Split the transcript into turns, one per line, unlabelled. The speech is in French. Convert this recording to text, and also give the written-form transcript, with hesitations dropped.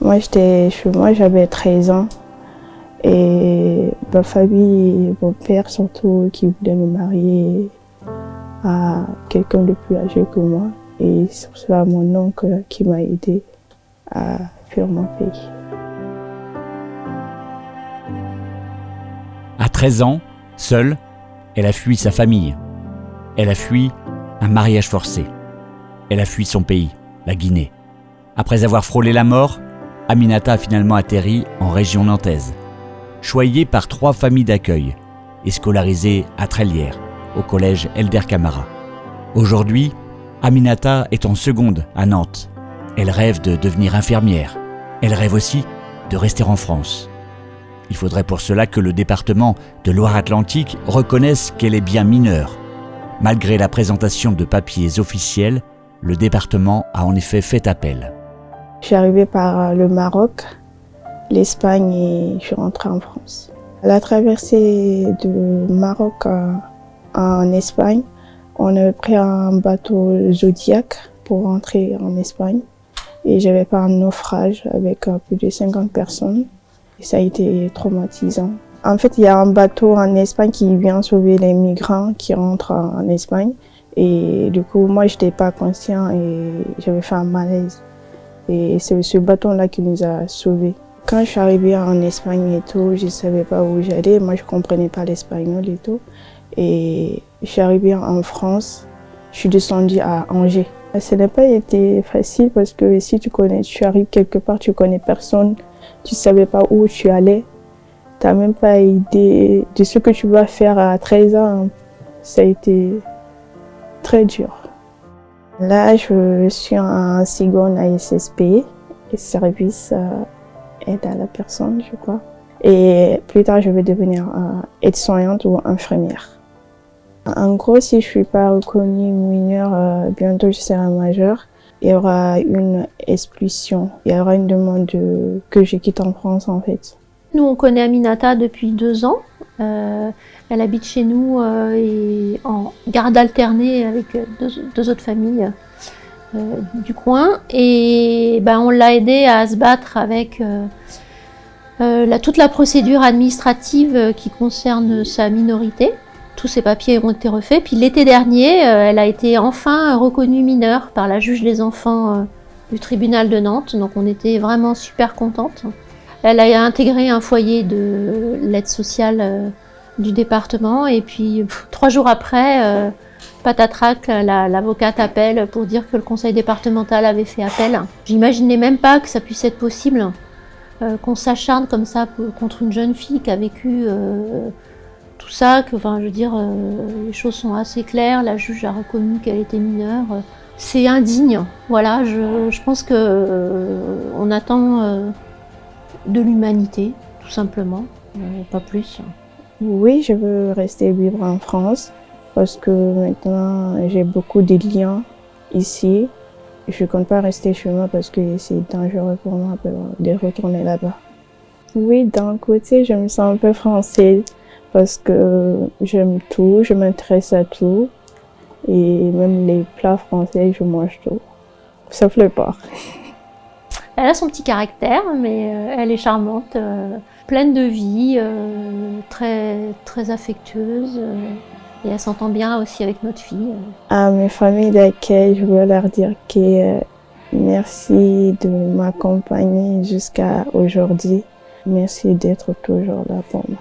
Moi, j'étais chez moi, j'avais 13 ans. Et ma famille, mon père surtout, qui voulait me marier à quelqu'un de plus âgé que moi. Et c'est pour cela mon oncle qui m'a aidé à fuir mon pays.
À 13 ans, seule, elle a fui sa famille. Elle a fui un mariage forcé. Elle a fui son pays, la Guinée. Après avoir frôlé la mort, Aminata a finalement atterri en région nantaise. Choyée par 3 familles d'accueil et scolarisée à Trélières, au collège Elder Camara. Aujourd'hui, Aminata est en seconde à Nantes. Elle rêve de devenir infirmière. Elle rêve aussi de rester en France. Il faudrait pour cela que le département de Loire-Atlantique reconnaisse qu'elle est bien mineure. Malgré la présentation de papiers officiels, le département a en effet fait appel.
Je suis arrivée par le Maroc, l'Espagne et je suis rentrée en France. La traversée du Maroc en Espagne, on avait pris un bateau Zodiac pour rentrer en Espagne. Et j'avais fait un naufrage avec plus de 50 personnes. Et ça a été traumatisant. En fait, il y a un bateau en Espagne qui vient sauver les migrants qui rentrent en Espagne. Et du coup, moi, je n'étais pas conscient et j'avais fait un malaise. Et c'est ce bateau-là qui nous a sauvés. Quand je suis arrivée en Espagne et tout, je ne savais pas où j'allais. Moi, je ne comprenais pas l'espagnol et tout. Et je suis arrivée en France. Je suis descendue à Angers. Ça n'a pas été facile parce que si tu arrives quelque part, tu ne connais personne. Tu ne savais pas où tu allais. Tu n'as même pas idée de ce que tu vas faire à 13 ans. Ça a été très dur. Là, je suis en seconde à SSP, service aide à la personne, je crois. Et plus tard, je vais devenir aide-soignante ou infirmière. En gros, si je ne suis pas reconnue mineure, bientôt je serai majeure. Il y aura une expulsion, il y aura une demande que je quitte en France en fait.
Nous, on connaît Aminata depuis 2 ans. Elle habite chez nous et en garde alternée avec deux autres familles du coin. Et on l'a aidée à se battre avec toute la procédure administrative qui concerne sa minorité. Tous ses papiers ont été refaits. Puis l'été dernier, elle a été enfin reconnue mineure par la juge des enfants du tribunal de Nantes. Donc on était vraiment super contentes. Elle a intégré un foyer de l'aide sociale du département. Et puis 3 jours après, patatrac, l'avocate appelle pour dire que le conseil départemental avait fait appel. J'imaginais même pas que ça puisse être possible, qu'on s'acharne comme ça contre une jeune fille qui a vécu tout ça, les choses sont assez claires, la juge a reconnu qu'elle était mineure. C'est indigne, voilà, je pense qu'on attend de l'humanité, tout simplement, pas plus.
Oui, je veux rester vivre en France parce que maintenant j'ai beaucoup de liens ici. Je ne compte pas rester chez moi parce que c'est dangereux pour moi de retourner là-bas. Oui, d'un côté, je me sens un peu française. Parce que j'aime tout, je m'intéresse à tout. Et même les plats français, je mange tout. Sauf le porc.
Elle a son petit caractère, mais elle est charmante, pleine de vie, très, très affectueuse. Et elle s'entend bien aussi avec notre fille.
À mes familles d'accueil, je veux leur dire que merci de m'accompagner jusqu'à aujourd'hui. Merci d'être toujours là pour moi.